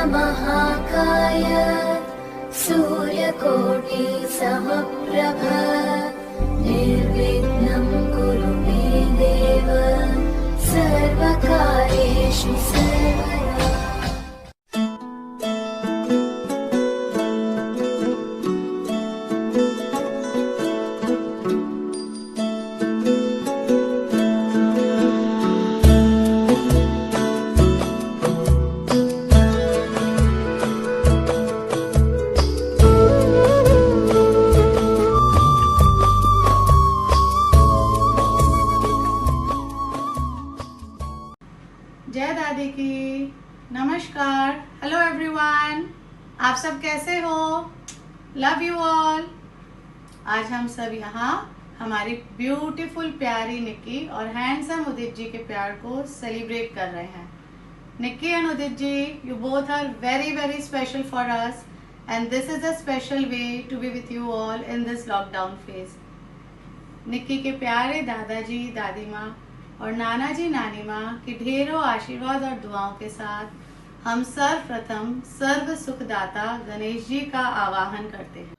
महाकाय सूर्यकोटि समप्रभ निर्विघ्नं कुरु मे देव सर्वकार्येषु सर्वदा। जय दादी की। नमस्कार, हेलो एवरीवन, आप सब कैसे हो? Love you all. आज हम सब यहाँ हमारी ब्यूटीफुल प्यारी निक्की और हैंडसम उदित जी के प्यार को सेलिब्रेट कर रहे हैं। Nikki and Udit ji, you both are very very special for us and this is a special way to be with you all in this lockdown phase. Nikki के प्यारे दादाजी दादी माँ और नाना जी नानी माँ की ढेरों आशीर्वाद और दुआओं के साथ हम सर्वप्रथम सर्व सुखदाता गणेश जी का आवाहन करते हैं।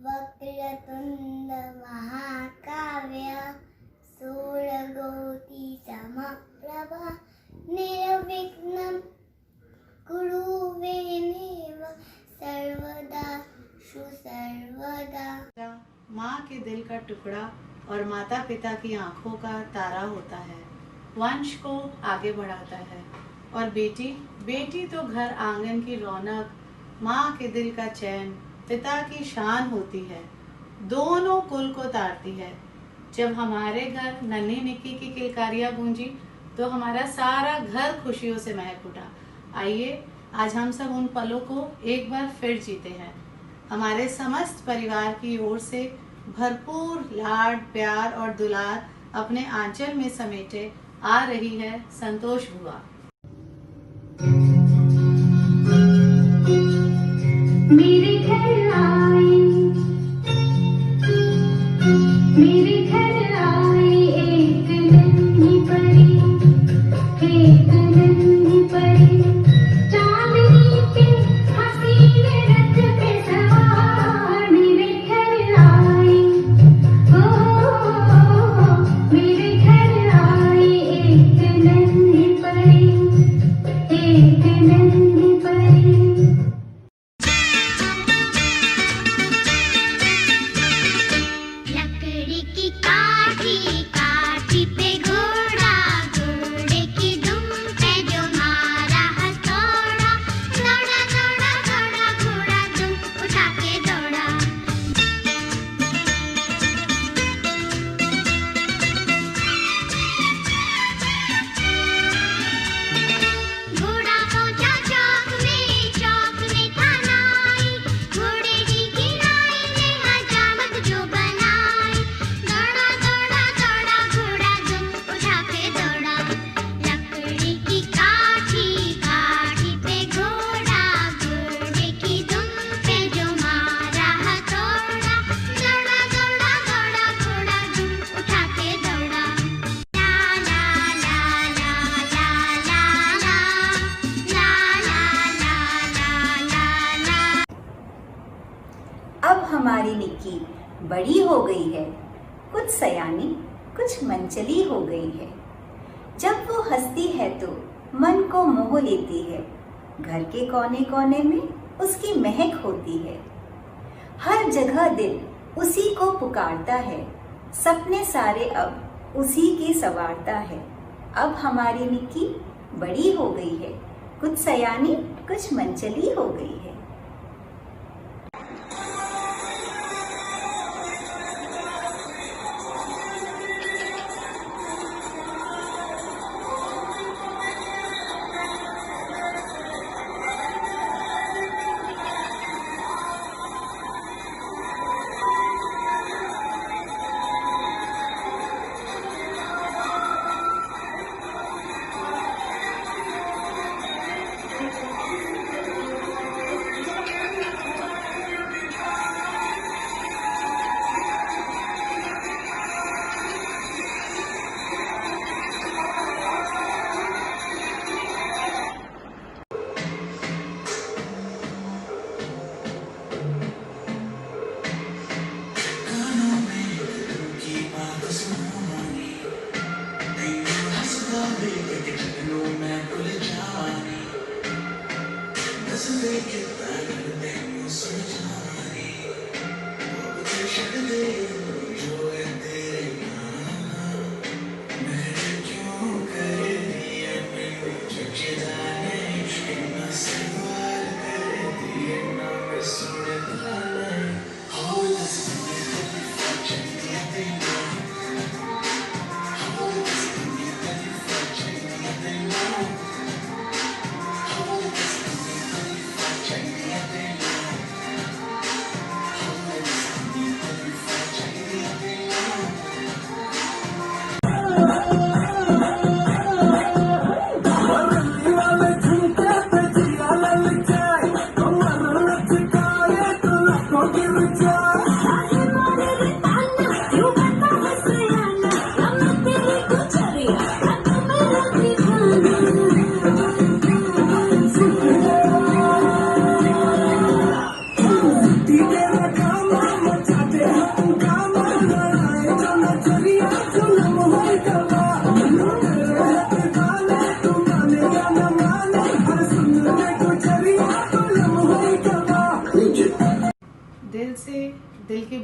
वक्रतुंड महाकाव्य सूर्यकोटि समप्रभ निर्विघ्नं कुरु मे देव सर्वदा सर्वदा। माँ के दिल का टुकड़ा और माता पिता की आंखों का तारा होता है, वंश को आगे बढ़ाता है। और बेटी तो घर आंगन की रौनक, माँ के दिल का चैन, पिता की शान होती है, दोनों कुल को तारती है। जब हमारे घर नन्ही निक्की की किलकारियां गूंजी तो हमारा सारा घर खुशियों से महक उठा। आइए आज हम सब उन पलों को एक बार फिर जीते हैं। हमारे समस्त परिवार की ओर से भरपूर लाड प्यार और दुलार अपने आंचल में समेटे आ रही है संतोष बुआ। मेरे घर आई, मेरे घर आई एक नन्ही परी, एक नन्ही परी, चांदनी के हसीन रथ पे सवार। मेरे घर आई, ओ मेरे घर आई एक नन्ही परी, एक नन्ही परी। लकड़ी की काठी काठी पे घोड़ा, घोड़े की दुम पे जो मारा हथौड़ा, दौड़ा दौड़ा दौड़ा घोड़ा दुम उठा के दौड़ा। घोड़ा पहुंचा चौक में खाना आई, घोड़े की गिराई ने हजामत जो बनाई, दौड़ा दौड़ा दौड़ा घोड़ा दुम उठा के दौड़ा। लकड़ी की काठी काठी पे घोड़ा, घोड़े की दुम पे जो मारा हथौड़ा, दौड़ा दौड़ा दौड़ा घोड़ा दुम उठा के दौड़ा। ला ला ला ला ला ला ला ला ला ला ला ला। अब हमारी निक्की बड़ी हो गई है, कुछ सयानी कुछ मनचली हो गई है। जब वो हंसती है तो मन को मोह लेती है, घर के कोने कोने में उसकी महक होती है। हर जगह दिल उसी को पुकारता है, सपने सारे अब उसी के संवारता है। अब हमारी निक्की बड़ी हो गई है, कुछ सयानी कुछ मनचली हो गई है।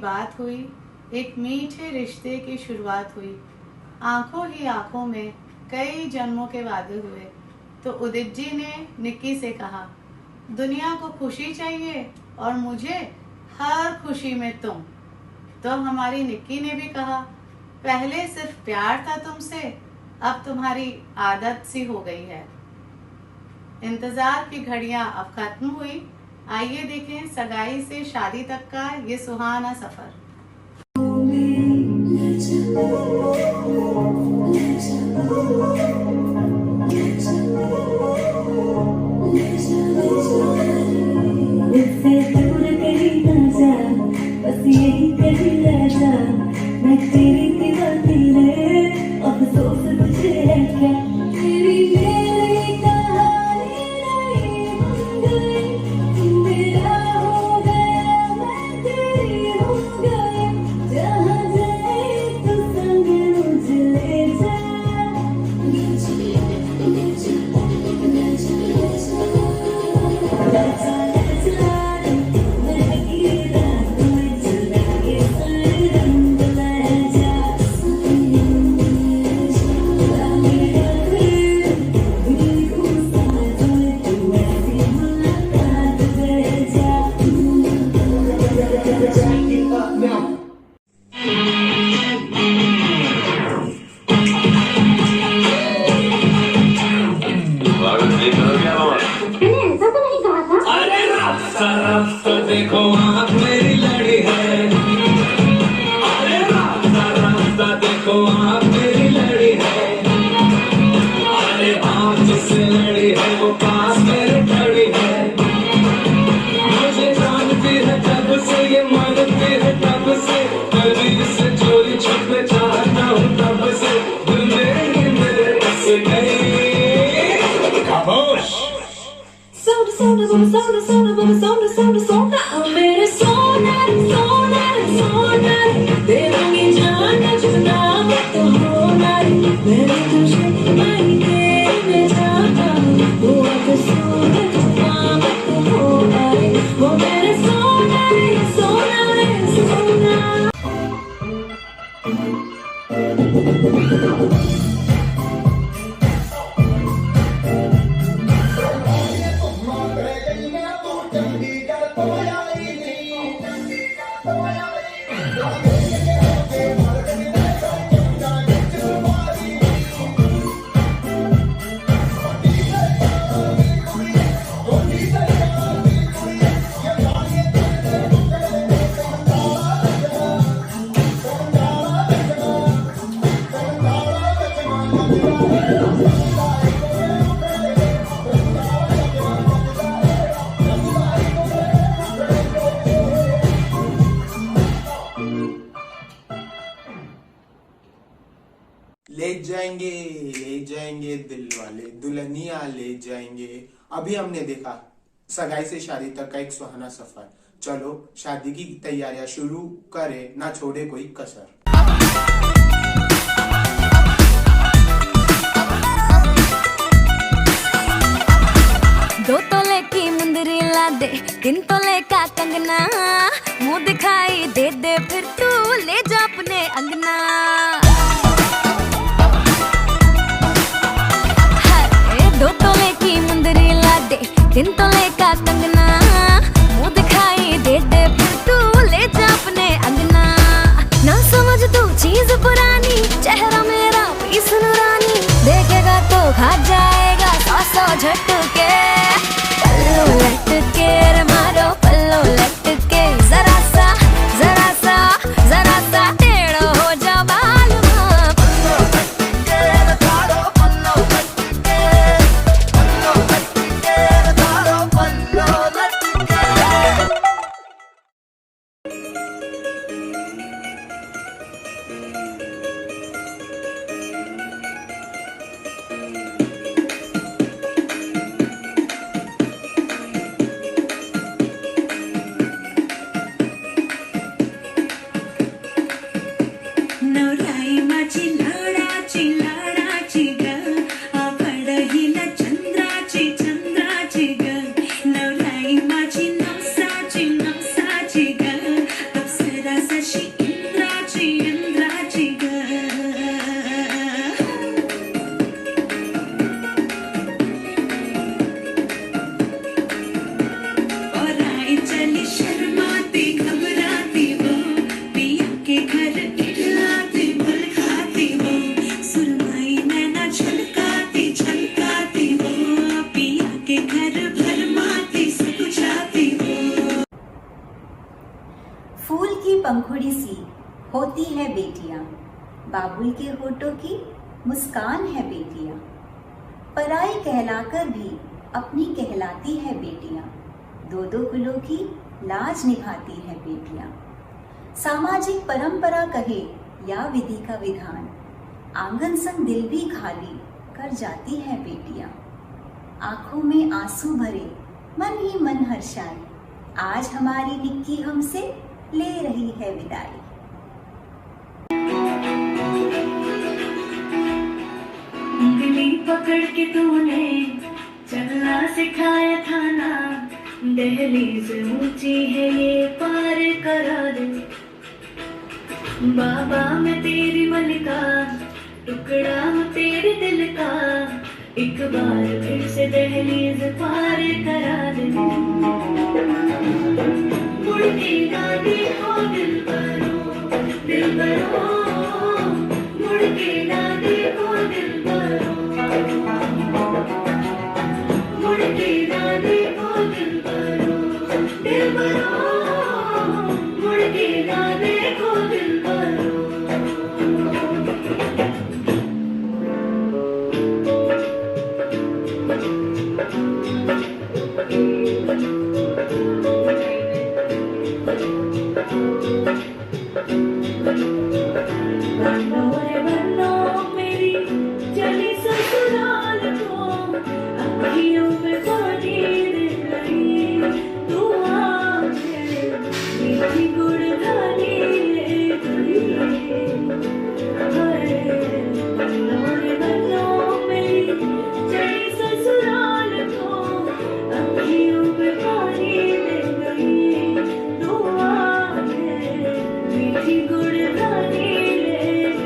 बात हुई, एक मीठे रिश्ते की शुरुआत हुई। आंखों ही आंखों में कई जन्मों के वादे हुए। तो उदित जी ने निक्की से कहा, दुनिया को खुशी चाहिए और मुझे हर खुशी में तुम। तो हमारी निक्की ने भी कहा, पहले सिर्फ प्यार था तुमसे, अब तुम्हारी आदत सी हो गई है। इंतजार की घड़ियां अब खत्म हुई। आइए देखें सगाई से शादी तक का ये सुहाना सफर। मुझसे दूर कहीं ना जा, बस यही कहीं रह जा। मैं तेरी दीवानी रे, अफसोस तुझे है क्या? मेरी कहानी नहीं बन गई, तू मेरा हो गया, मैं तेरी हो गई। जहाँ जाए तू संग मुझे ले जा। रास्ता देखो आँख मेरी लड़ी है। अरे रास्ता देखो आँख मेरी लड़ी है। अरे आँख जिससे लड़ी है वो पास मेरे खड़ी है। मुझे जानती है तब से, ये मानती है तब से, कभी से चोरी छुपे चाहता हूँ तब से। दिल मेरे बस गई। खामोश। सोना मेरे सोना सोना सोना, दे दूंगी जान जुदा मत होना रे। मैंने तुझे नहीं देने जाना, हुआ कसूर जुदा मत होना रे। वो मेरे सोना रे सोना रे सोना। ले जाएंगे दिल वाले दुल्हनिया ले जाएंगे। अभी हमने देखा सगाई से शादी तक का एक सुहाना सफर। चलो शादी की तैयारियां शुरू करें, ना छोड़े कोई कसर। दो तोले की मुंदरी ला दे, 3 तोले का कंगना, मुंह दिखाई दे दे फिर तू ले जा अपने अंगना। हाय 2 तोले की मुंदरी ला दे, 3 तोले का कंगना, मुंह दिखाई दे दे फिर तू ले जा अपने अंगना। ना समझ तू चीज पुरानी, चेहरा मेरा पीस नूरानी, देखेगा तो खा जाएगा 100 झटके। पल्लो लटके रे मारो पल्लो लटके, जरा सा टेढ़ो हो जा बाल माँ। पल्लो लटके रे मारो पल्लो लटके, पल्लो लटके रे मारो पल्लो लटके। होती है बेटियां, बाबुल के होठों की मुस्कान है बेटियां। पराई कहलाकर भी अपनी कहलाती है बेटियां, दो दो कुलों की लाज निभाती है बेटियां। सामाजिक परंपरा कहे या विधि का विधान, आंगन संग दिल भी खाली कर जाती है बेटियां। आंखों में आंसू भरे मन ही मन हर्षाए, आज हमारी निक्की हमसे ले रही है विदाई। उंगली पकड़ के तूने चलना सिखाया था ना, दहलीज ऊंची है ये पार करा दे। बाबा मैं तेरी मलिका, टुकड़ा हूँ तेरे दिल का, एक बार फिर से दहलीज पार करा दे। मुड़ के ना देखो दिल बरो, दिल बरो, मुड़ के ना देखो दिल बरो, मुड़ के ना देखो दिल बरो, दिल बरो, मुड़ के ना देखो दिल बरो। बनो रे बनो मेरी चली ससुराल को, अखियों में पानी दे गई तू आके, मीठी गुड़धानी ले गई। बनो रे बनो मेरी चली ससुराल को, अखियों में पानी दे गई तू आके, मीठी गुड़धानी ले गई।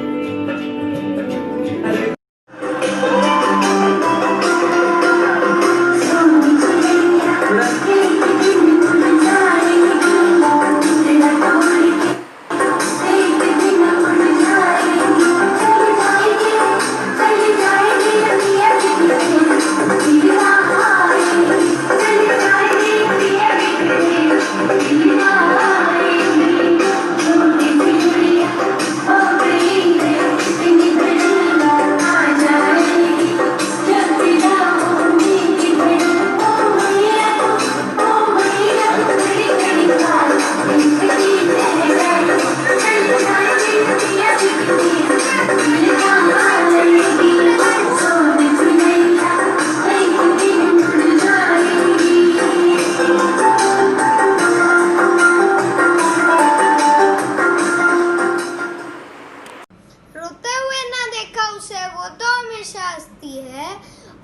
रोते हुए ना देखा उसे, वो तो हमेशा हंसती है।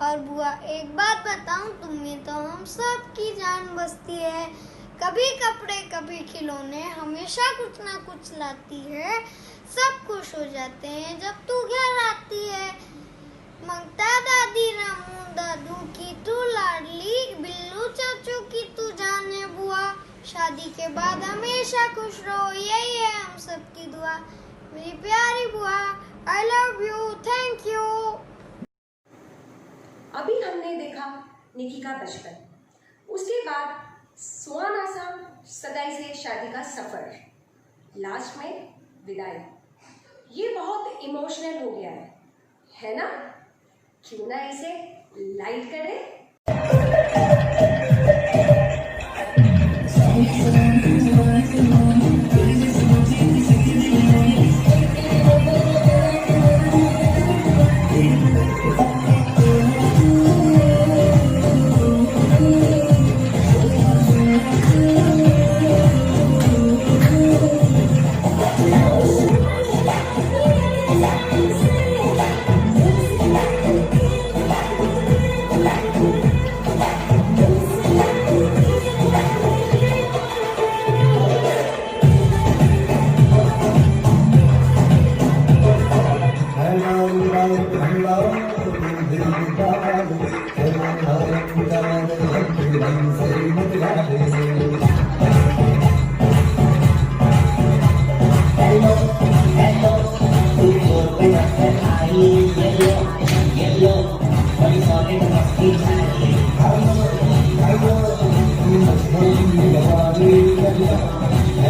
और बुआ एक बात बताऊं तुम्हें, तो हम सब की जान बसती है। कभी कपड़े कभी खिलौने, हमेशा कुछ ना कुछ लाती है। सब खुश हो जाते हैं जब तू घर आती है। मंगता दादी रामू दादू की तू लाडली, बिल्लू चाचू की तू जाने बुआ। शादी के बाद हमेशा खुश रहो, यही है हम सब की दुआ। मेरी प्यारी बुआ, I love you, thank you. अभी हमने देखा निकी का बचपन, उसके बाद सुहाना आसाम सगाई से शादी का सफर, लास्ट में विदाई। ये बहुत इमोशनल हो गया है ना? क्यों ना इसे लाइट करें।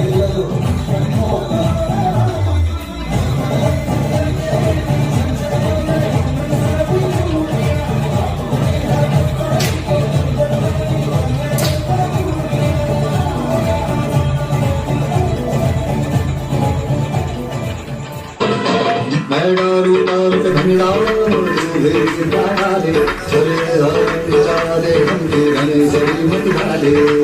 Hello. वाले